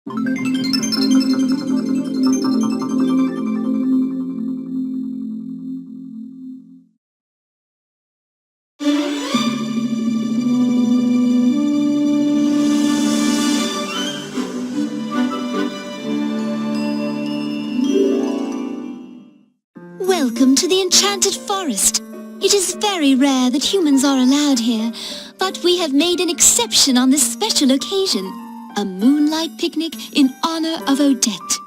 Welcome to the Enchanted Forest. It is very rare that humans are allowed here, but we have made an exception on this special occasion. A moonlight picnic in honor of Odette.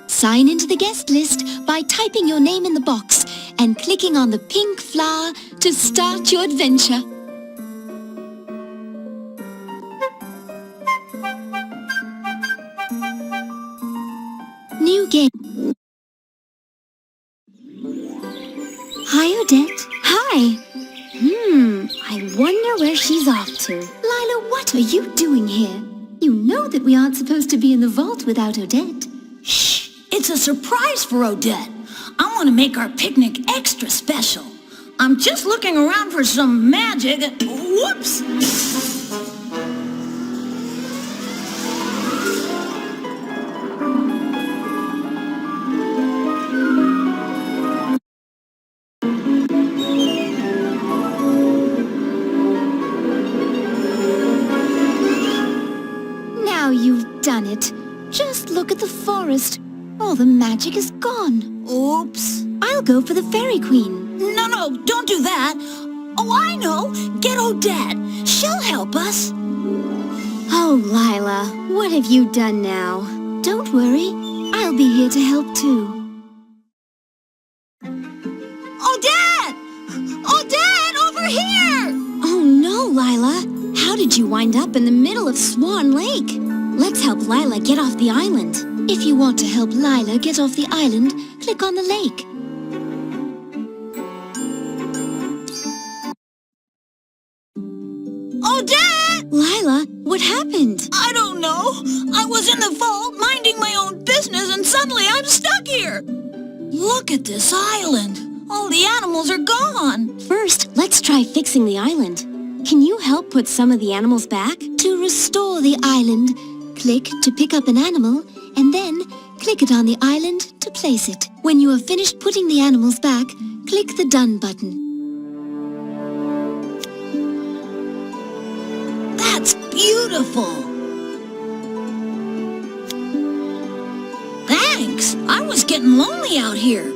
Sign into the guest list by typing your name in the box and clicking on the pink flower to start your adventure. New game. Hi, Odette. Hi. I wonder where she's off to. Lila, what are you doing here? You know that we aren't supposed to be in the vault without Odette. Shh! It's a surprise for Odette. I want to make our picnic extra special. I'm just looking around for some magic. Whoops! Now you've done it. Just look at the forest. All the magic is gone. Oops. I'll go for the Fairy Queen. No, don't do that. Oh, I know. Get Odette. She'll help us. Oh, Lila, what have you done now? Don't worry. I'll be here to help too. Odette! Odette, over here! Oh no, Lila. How did you wind up in the middle of Swan Lake? Let's help Lila get off the island. If you want to help Lila get off the island, click on the lake. Odette! Lila, what happened? I don't know. I was in the vault minding my own business and suddenly I'm stuck here. Look at this island. All the animals are gone. First, let's try fixing the island. Can you help put some of the animals back? To restore the island, click to pick up an animal, and then click it on the island to place it. When you have finished putting the animals back, click the Done button. That's beautiful. Thanks. I was getting lonely out here.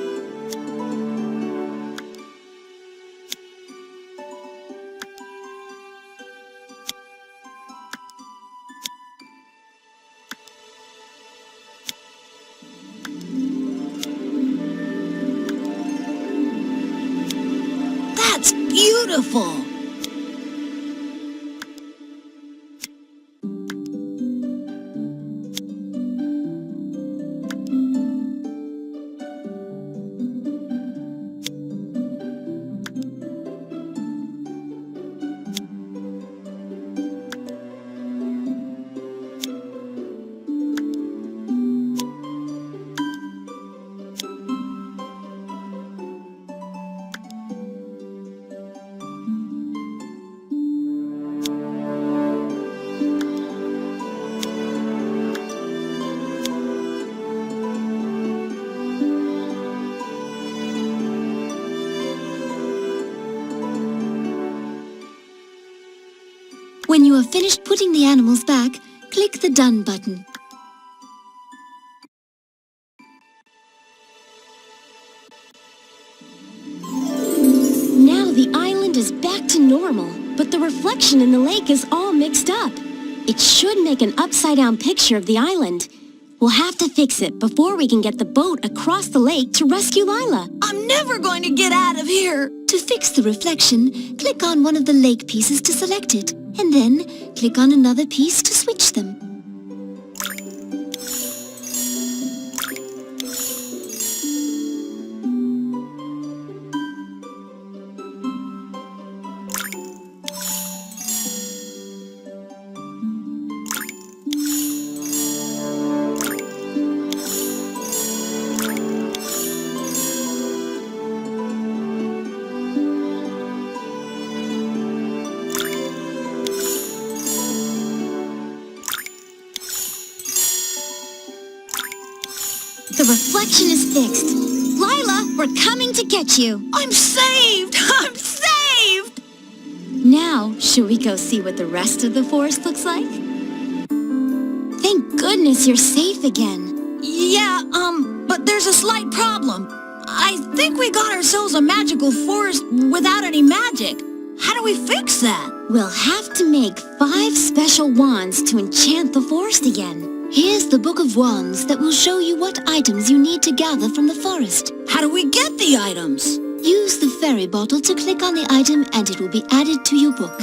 That's beautiful. When you have finished putting the animals back, click the Done button. Now the island is back to normal, but the reflection in the lake is all mixed up. It should make an upside-down picture of the island. We'll have to fix it before we can get the boat across the lake to rescue Lila. I'm never going to get out of here. To fix the reflection, click on one of the lake pieces to select it, and then click on another piece to switch them. reflection is fixed. Lila, we're coming to get you. I'm saved! I'm saved! Now, should we go see what the rest of the forest looks like? Thank goodness you're safe again. Yeah, but there's a slight problem. I think we got ourselves a magical forest without any magic. How do we fix that? We'll have to make 5 special wands to enchant the forest again. Here's the Book of Wands that will show you what items you need to gather from the forest. How do we get the items? Use the fairy bottle to click on the item and it will be added to your book.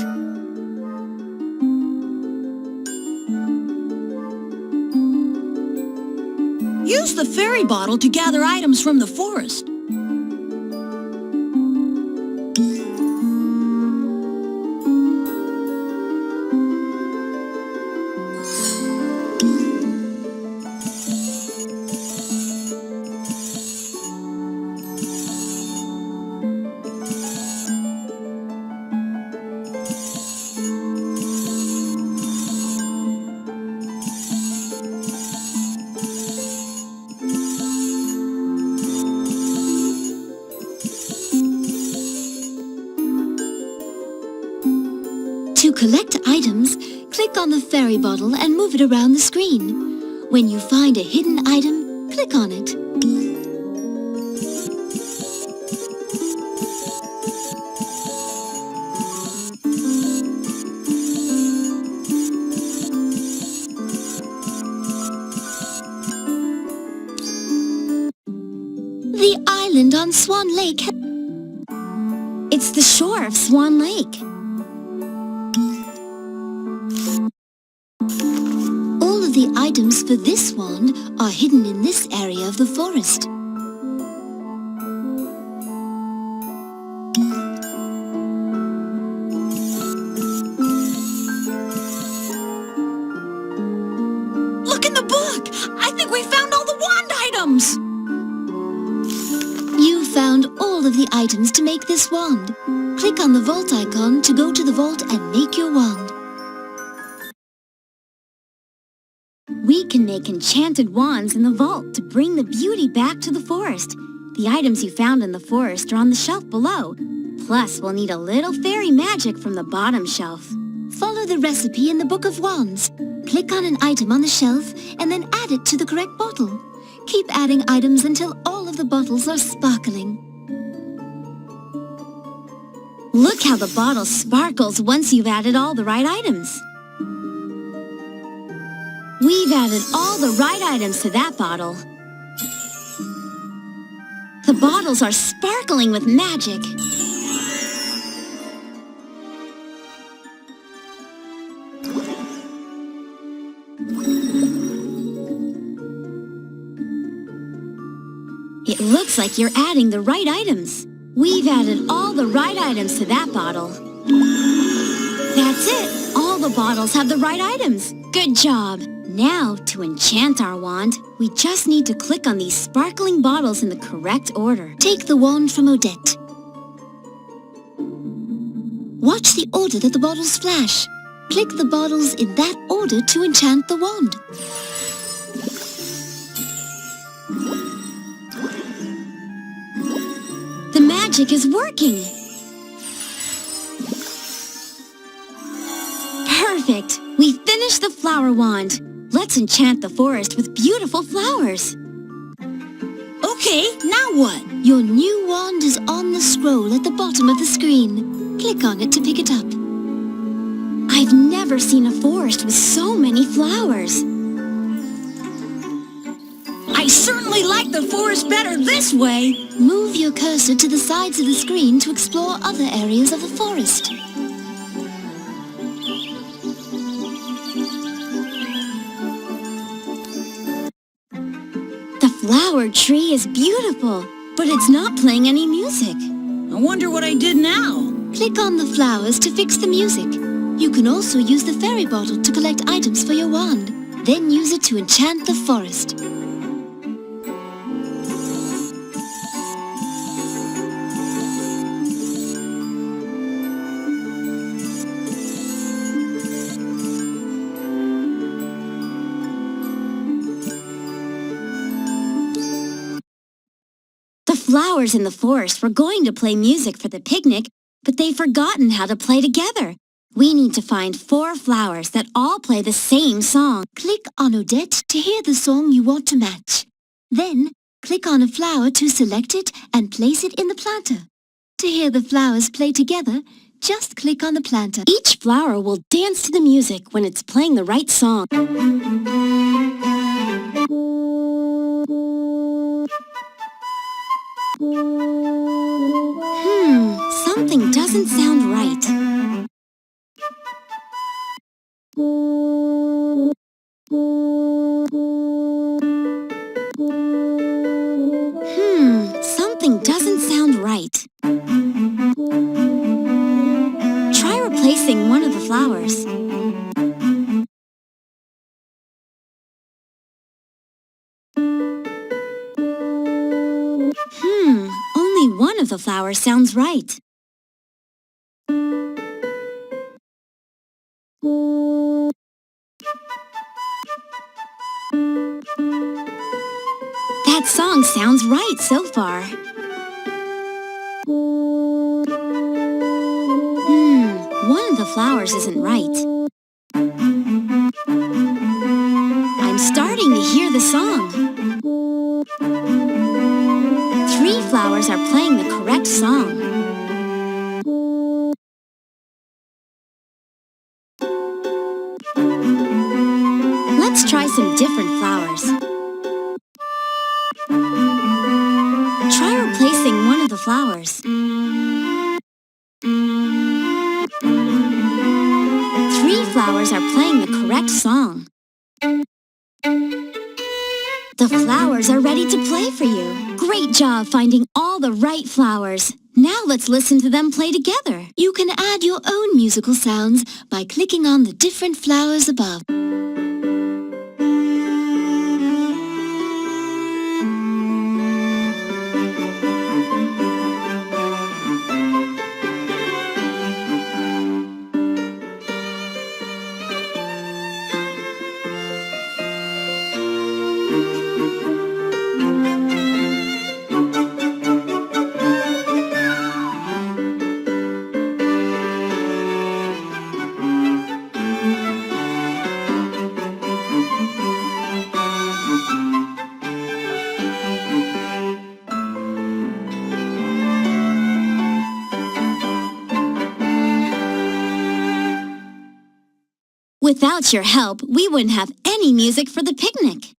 Use the fairy bottle to gather items from the forest. To collect items, click on the fairy bottle and move it around the screen. When you find a hidden item, click on it. The island on Swan Lake. It's the shore of Swan Lake. All of the items for this wand are hidden in this area of the forest. Look in the book! I think we found all the wand items! You found all of the items to make this wand. Click on the vault icon to go to the vault and make your wand. We can make enchanted wands in the vault to bring the beauty back to the forest. The items you found in the forest are on the shelf below. Plus, we'll need a little fairy magic from the bottom shelf. Follow the recipe in the Book of Wands. Click on an item on the shelf and then add it to the correct bottle. Keep adding items until all of the bottles are sparkling. Look how the bottle sparkles once you've added all the right items. We've added all the right items to that bottle. The bottles are sparkling with magic. It looks like you're adding the right items. We've added all the right items to that bottle. That's it! All the bottles have the right items. Good job! Now, to enchant our wand, we just need to click on these sparkling bottles in the correct order. Take the wand from Odette. Watch the order that the bottles flash. Click the bottles in that order to enchant the wand. The magic is working! Perfect! We finished the flower wand. Let's enchant the forest with beautiful flowers. Okay, now what? Your new wand is on the scroll at the bottom of the screen. Click on it to pick it up. I've never seen a forest with so many flowers. I certainly like the forest better this way. Move your cursor to the sides of the screen to explore other areas of the forest. The flower tree is beautiful, but it's not playing any music. I wonder what I did now. Click on the flowers to fix the music. You can also use the fairy bottle to collect items for your wand. Then use it to enchant the forest. flowers in the forest were going to play music for the picnic, but they've forgotten how to play together. We need to find 4 flowers that all play the same song. Click on Odette to hear the song you want to match. Then, click on a flower to select it and place it in the planter. To hear the flowers play together, just click on the planter. Each flower will dance to the music when it's playing the right song. Something doesn't sound right. Something doesn't sound right. Try replacing one of the flowers. Only one of the flowers sounds right. That song sounds right so far. One of the flowers isn't right. I'm starting to hear the song. 3 flowers are playing the correct song. Let's try some different flowers. Try replacing one of the flowers. 3 flowers are playing the correct song. The flowers are ready to play for you. Great job finding all the right flowers. Now let's listen to them play together. You can add your own musical sounds by clicking on the different flowers above. Without your help, we wouldn't have any music for the picnic.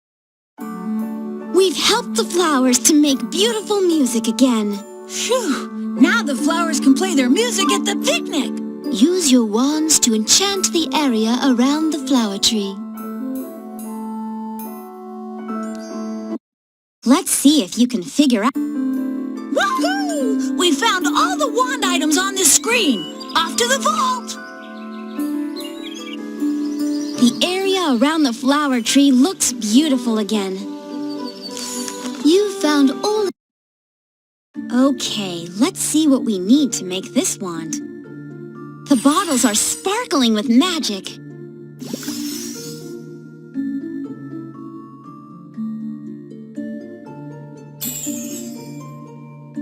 We've helped the flowers to make beautiful music again. Phew! Now the flowers can play their music at the picnic. Use your wands to enchant the area around the flower tree. Let's see if you can figure out... Woohoo! We found all the wand items on this screen. Off to the vault! The area around the flower tree looks beautiful again. You found all... Okay, let's see what we need to make this wand. The bottles are sparkling with magic.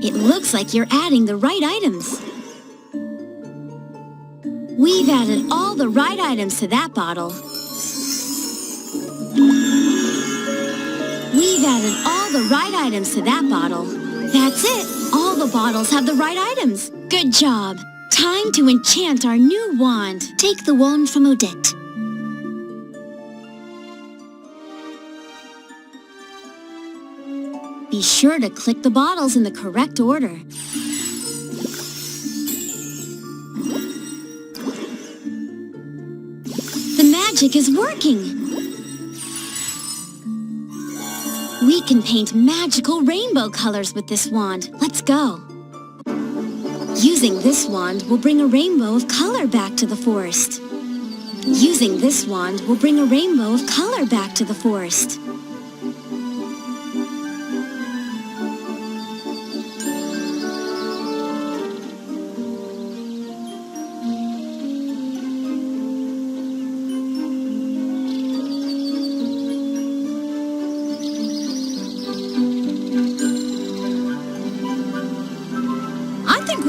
It looks like you're adding the right items. We've added all the right items to that bottle. We've added all the right items to that bottle. That's it! All the bottles have the right items. Good job! Time to enchant our new wand. Take the wand from Odette. Be sure to click the bottles in the correct order. The magic is working! We can paint magical rainbow colors with this wand. Let's go! Using this wand will bring a rainbow of color back to the forest. Using this wand will bring a rainbow of color back to the forest.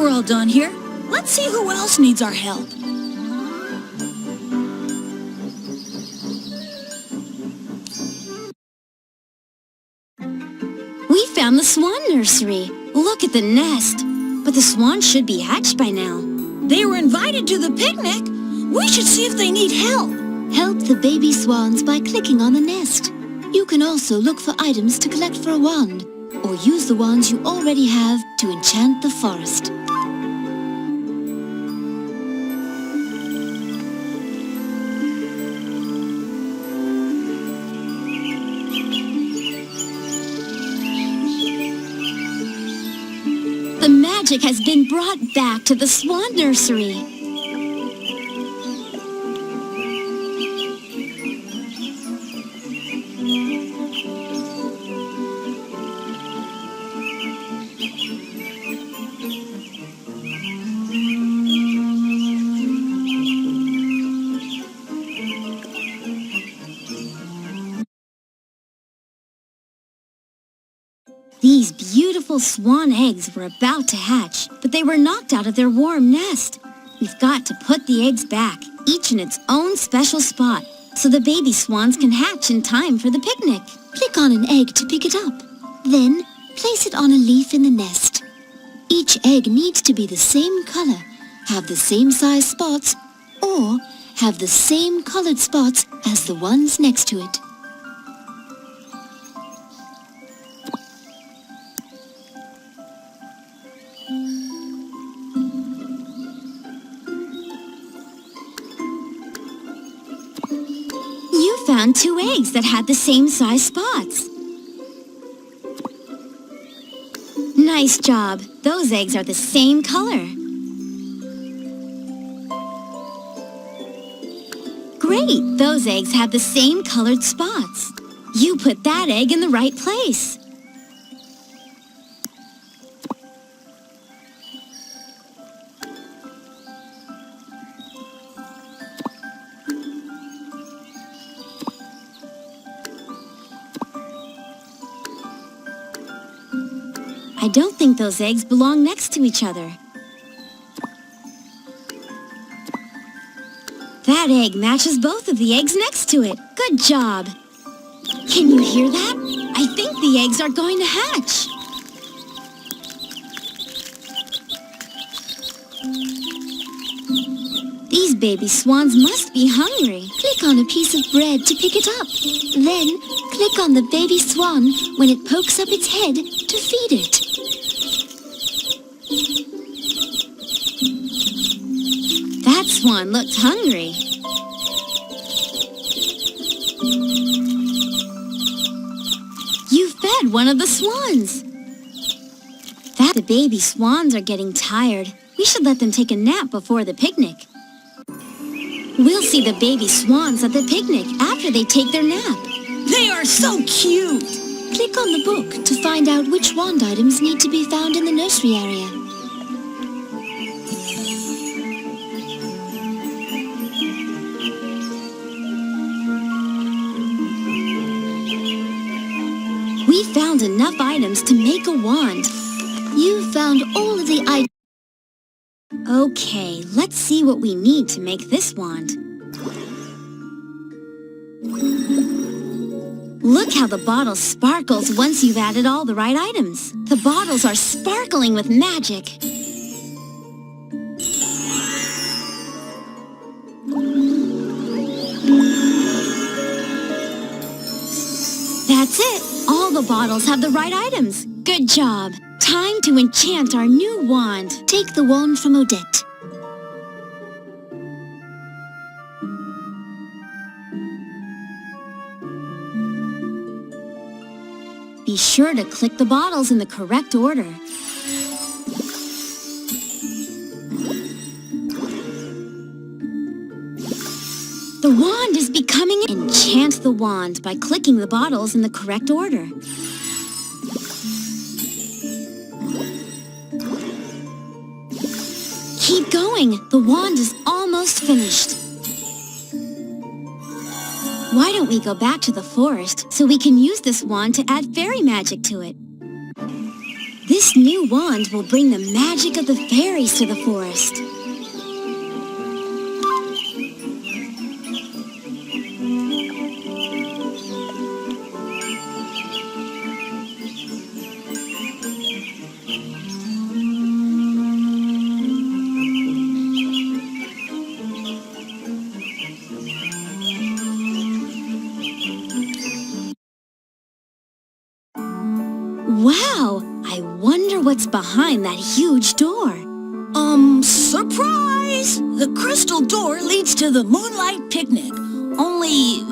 we're all done here. Let's see who else needs our help. We found the swan nursery. Look at the nest. But the swans should be hatched by now. They were invited to the picnic. We should see if they need help. Help the baby swans by clicking on the nest. You can also look for items to collect for a wand, or use the wands you already have to enchant the forest. The magic has been brought back to the swan nursery. These beautiful swan eggs were about to hatch, but they were knocked out of their warm nest. We've got to put the eggs back, each in its own special spot, so the baby swans can hatch in time for the picnic. Click on an egg to pick it up. Then, place it on a leaf in the nest. Each egg needs to be the same color, have the same size spots, or have the same colored spots as the ones next to it. You found 2 eggs that had the same size spots. Nice job. Those eggs are the same color. Great! Those eggs have the same colored spots. You put that egg in the right place. I don't think those eggs belong next to each other. That egg matches both of the eggs next to it. Good job. Can you hear that? I think the eggs are going to hatch. These baby swans must be hungry. Click on a piece of bread to pick it up. Then, click on the baby swan when it pokes up its head to feed it. That swan looks hungry. You fed one of the swans. The baby swans are getting tired. We should let them take a nap before the picnic. We'll see the baby swans at the picnic after they take their nap. They are so cute. Click on the book to find out which wand items need to be found in the nursery area. We found enough items to make a wand. You found all of the items. Okay, let's see what we need to make this wand. Look how the bottle sparkles once you've added all the right items. The bottles are sparkling with magic. That's it. All the bottles have the right items. Good job. Time to enchant our new wand. Take the wand from Odette. Be sure to click the bottles in the correct order. The wand is becoming... Enchant the wand by clicking the bottles in the correct order. Keep going. The wand is almost finished. Why don't we go back to the forest so we can use this wand to add fairy magic to it? This new wand will bring the magic of the fairies to the forest. Wow! I wonder what's behind that huge door. Surprise! The crystal door leads to the moonlight picnic. Only,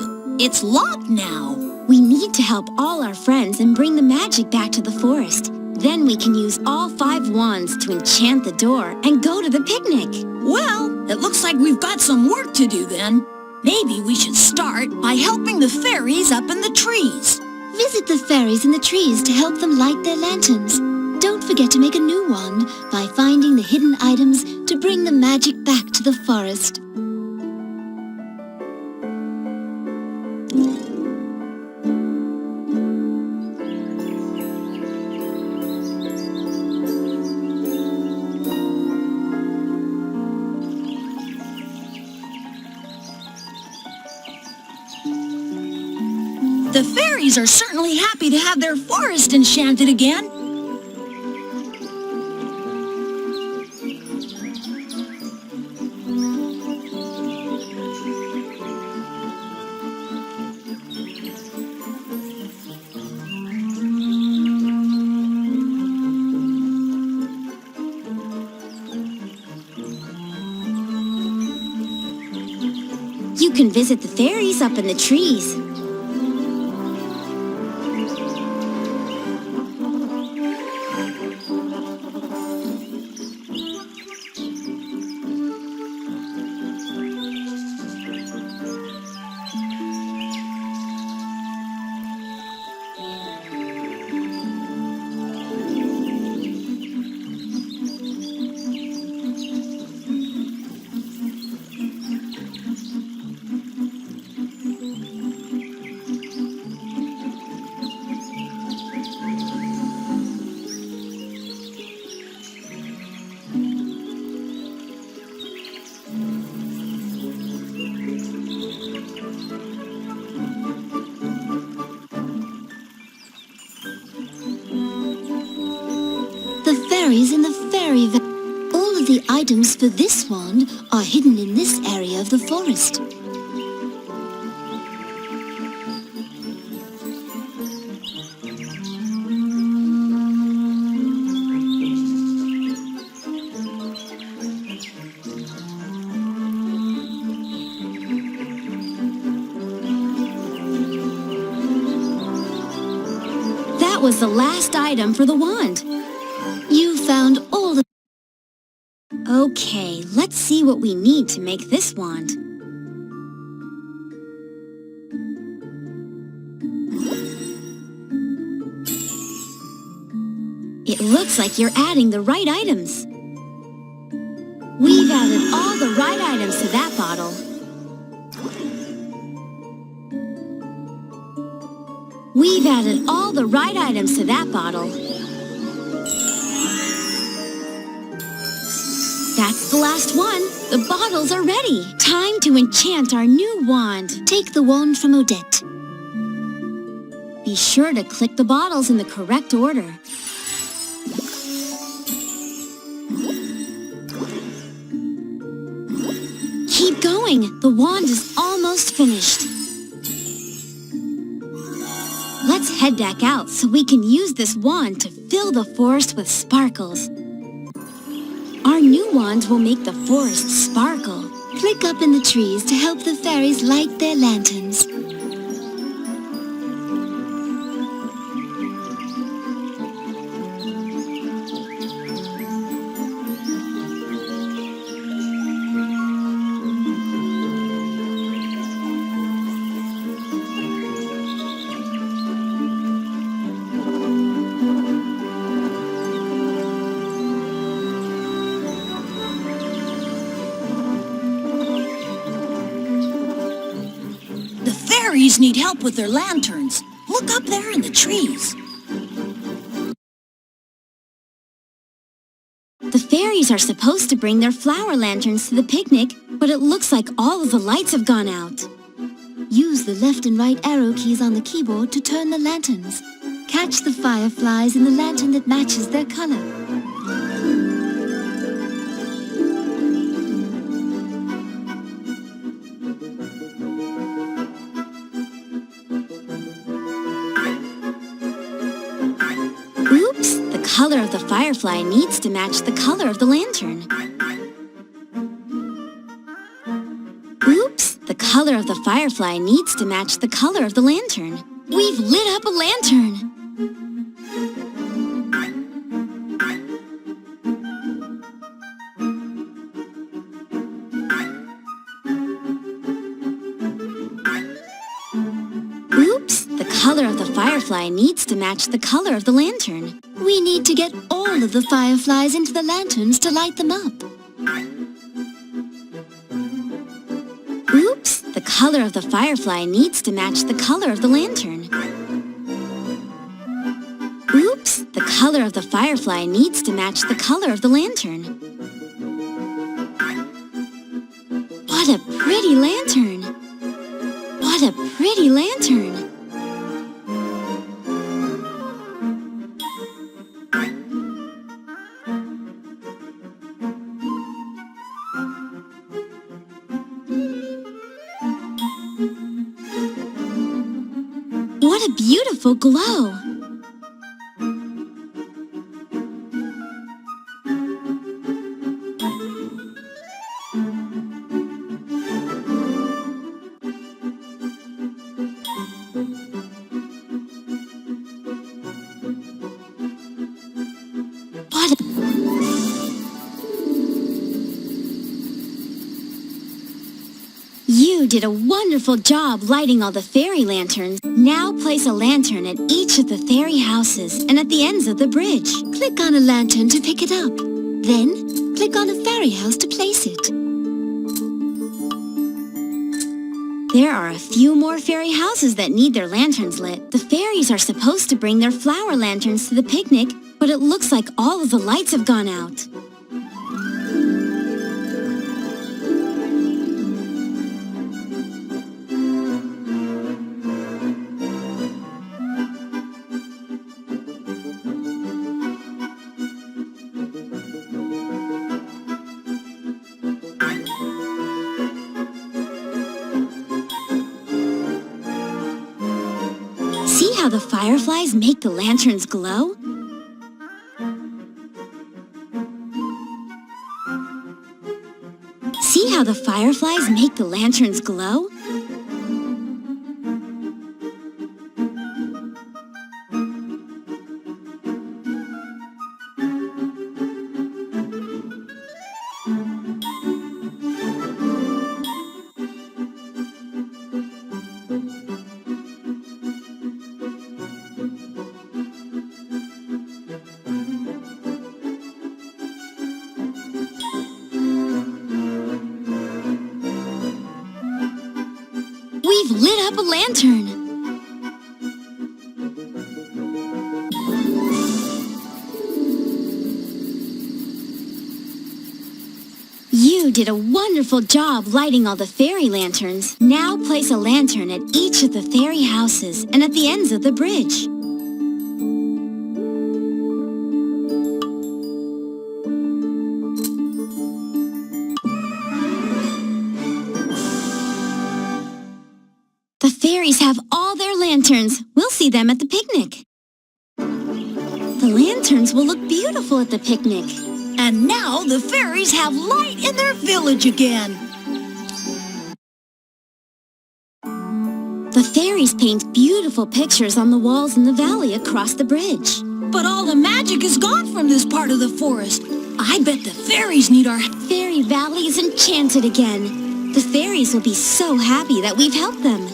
it's locked now. We need to help all our friends and bring the magic back to the forest. Then we can use all 5 wands to enchant the door and go to the picnic. Well, it looks like we've got some work to do then. Maybe we should start by helping the fairies up in the trees. Visit the fairies in the trees to help them light their lanterns. Don't forget to make a new wand by finding the hidden items to bring the magic back to the forest. The fairies are certainly happy to have their forest enchanted again. You can visit the fairies up in the trees. The fairies in the fairy valley. All of the items for this wand are hidden in this area of the forest. That was the last item for the wand. You found all the... Okay, let's see what we need to make this wand. It looks like you're adding the right items. We've added all the right items to that bottle. We've added all the right items to that bottle. That's the last one. The bottles are ready. Time to enchant our new wand. Take the wand from Odette. Be sure to click the bottles in the correct order. Keep going. The wand is almost finished. Let's head back out so we can use this wand to fill the forest with sparkles. Our new wand will make the forest sparkle. Click up in the trees to help the fairies light their lanterns. Fairies need help with their lanterns. Look up there in the trees. fairies are supposed to bring their flower lanterns to the picnic, but it looks like all of the lights have gone out. Use the left and right arrow keys on the keyboard to turn the lanterns. Catch the fireflies in the lantern that matches their color. Oops! The color of the firefly needs to match the color of the lantern. Oops! The color of the firefly needs to match the color of the lantern. We've lit up a lantern! Oops! The color of the firefly needs to match the color of the lantern. We need to get all of the fireflies into the lanterns to light them up. Oops! The color of the firefly needs to match the color of the lantern. Oops! The color of the firefly needs to match the color of the lantern. What a pretty lantern! What a pretty lantern! What a beautiful glow! You did a wonderful job lighting all the fairy lanterns. Now place a lantern at each of the fairy houses and at the ends of the bridge. Click on a lantern to pick it up. Then, click on a fairy house to place it. There are a few more fairy houses that need their lanterns lit. The fairies are supposed to bring their flower lanterns to the picnic, but it looks like all of the lights have gone out. See how the fireflies make the lanterns glow? See how the fireflies make the lanterns glow? We've lit up a lantern! You did a wonderful job lighting all the fairy lanterns. Now place a lantern at each of the fairy houses and at the ends of the bridge. The fairies have all their lanterns. We'll see them at the picnic. The lanterns will look beautiful at the picnic. And now the fairies have light in their village again. The fairies paint beautiful pictures on the walls in the valley across the bridge. But all the magic is gone from this part of the forest. I bet the fairies need our help. Fairy Valley is enchanted again. The fairies will be so happy that we've helped them.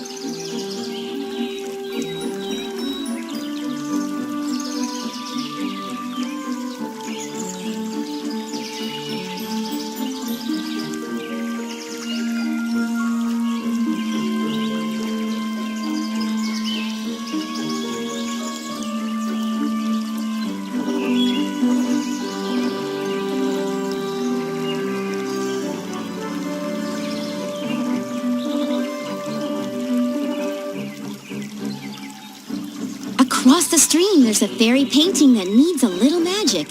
Across the stream, there's a fairy painting that needs a little magic.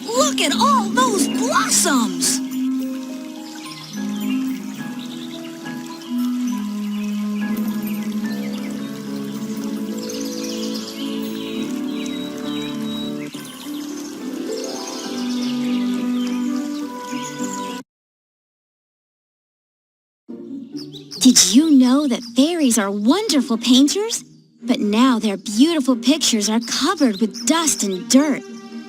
Look at all those blossoms! Did you know that fairies are wonderful painters? But now their beautiful pictures are covered with dust and dirt.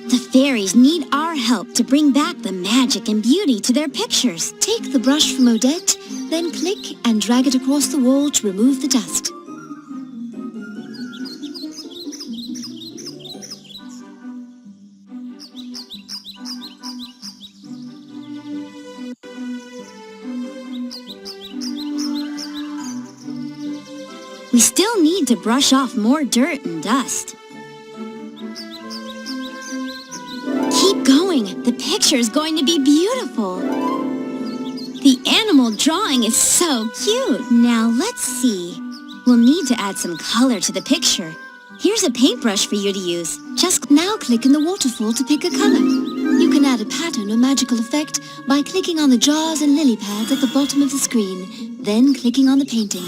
The fairies need our help to bring back the magic and beauty to their pictures. Take the brush from Odette, then click and drag it across the wall to remove the dust. We still need to brush off more dirt and dust. Keep going. The picture is going to be beautiful. The animal drawing is so cute. Now let's see. We'll need to add some color to the picture. Here's a paintbrush for you to use. Just now click in the waterfall to pick a color. You can add a pattern or magical effect by clicking on the jars and lily pads at the bottom of the screen, then clicking on the painting.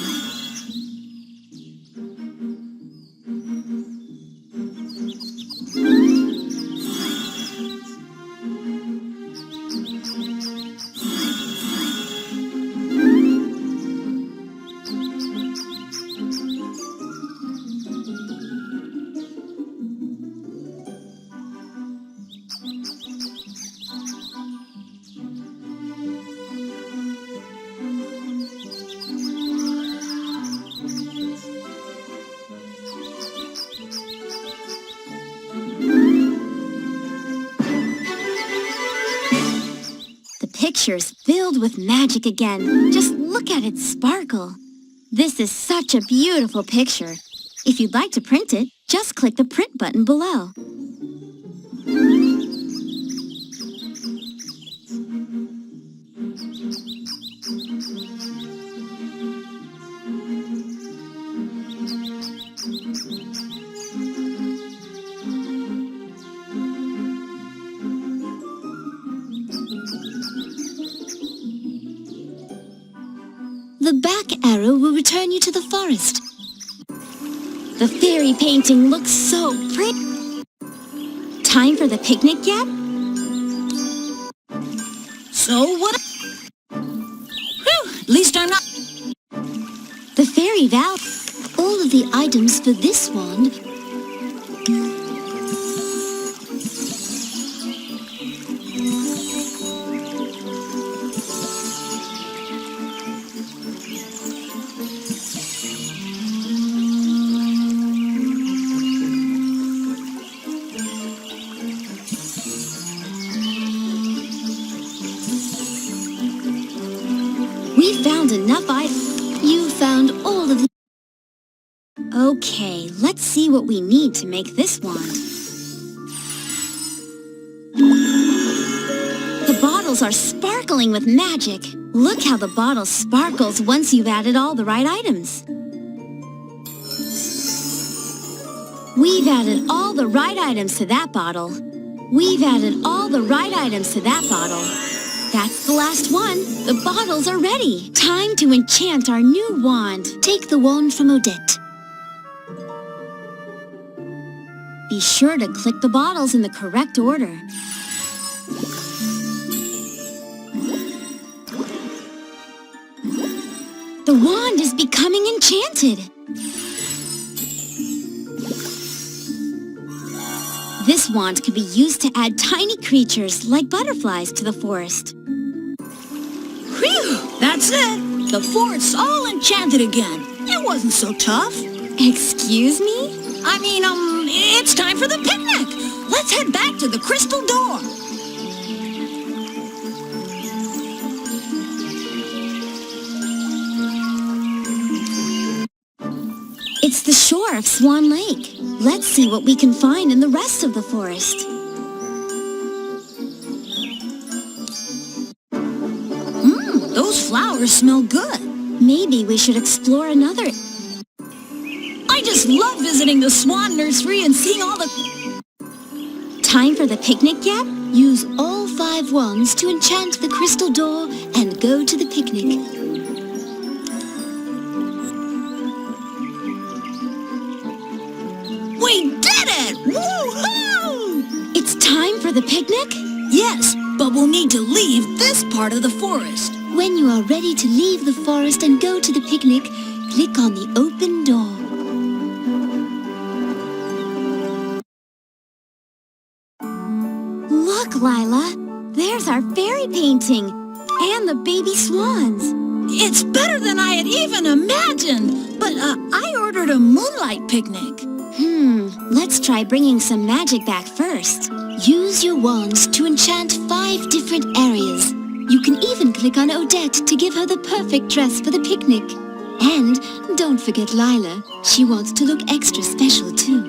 Picture's filled with magic again. Just look at it sparkle. This is such a beautiful picture. If you'd like to print it, just click the print button below. The back arrow will return you to the forest. The fairy painting looks so pretty. Time for the picnic yet? So what? Whew, at least I'm not... The fairy valley. All of the items for this wand We found enough items. You found all of the... Okay, let's see what we need to make this wand. The bottles are sparkling with magic. Look how the bottle sparkles once you've added all the right items. We've added all the right items to that bottle. We've added all the right items to that bottle. That's the last one. The bottles are ready. Time to enchant our new wand. Take the wand from Odette. Be sure to click the bottles in the correct order. The wand is becoming enchanted. This wand could be used to add tiny creatures like butterflies to the forest. Phew, that's it. The forest's all enchanted again. It wasn't so tough. Excuse me? I mean, it's time for the picnic. Let's head back to the crystal door. It's the shore of Swan Lake. Let's see what we can find in the rest of the forest. Those flowers smell good. Maybe we should explore another. I just love visiting the swan nursery and seeing all the... Time for the picnic yet? Use all 5 wands to enchant the crystal door and go to the picnic. We did it! Woo-hoo! It's time for the picnic? Yes, but we'll need to leave this part of the forest. When you are ready to leave the forest and go to the picnic, click on the open door. Look, Lila. There's our fairy painting. And the baby swans. It's better than I had even imagined. But I ordered a moonlight picnic. Let's try bringing some magic back first. Use your wands to enchant 5 different areas. You can even click on Odette to give her the perfect dress for the picnic. And don't forget Lila. She wants to look extra special too.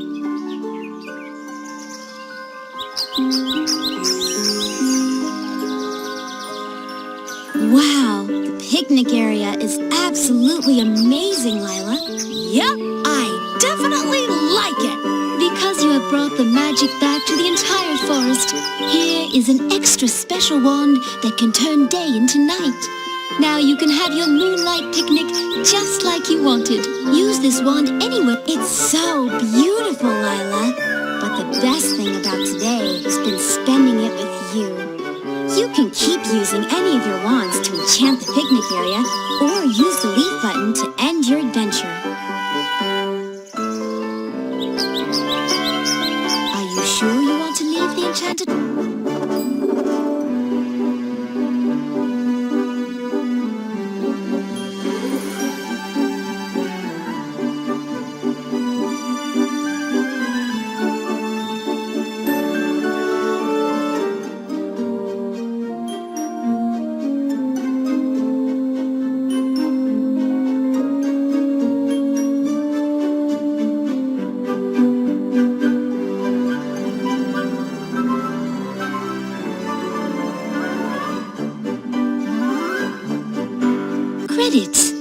Wow, the picnic area is absolutely amazing, Lila. Yep, I definitely like it. Because you have brought the magic back to the entire forest, here is an extra special wand that can turn day into night. Now you can have your moonlight picnic just like you wanted. Use this wand anywhere. It's so beautiful, Lila. But the best thing about today has been spending it with you. You can keep using any of your wands to enchant the picnic area, or use the leave button to end your adventure. Are you sure you want to leave the enchanted... Credits.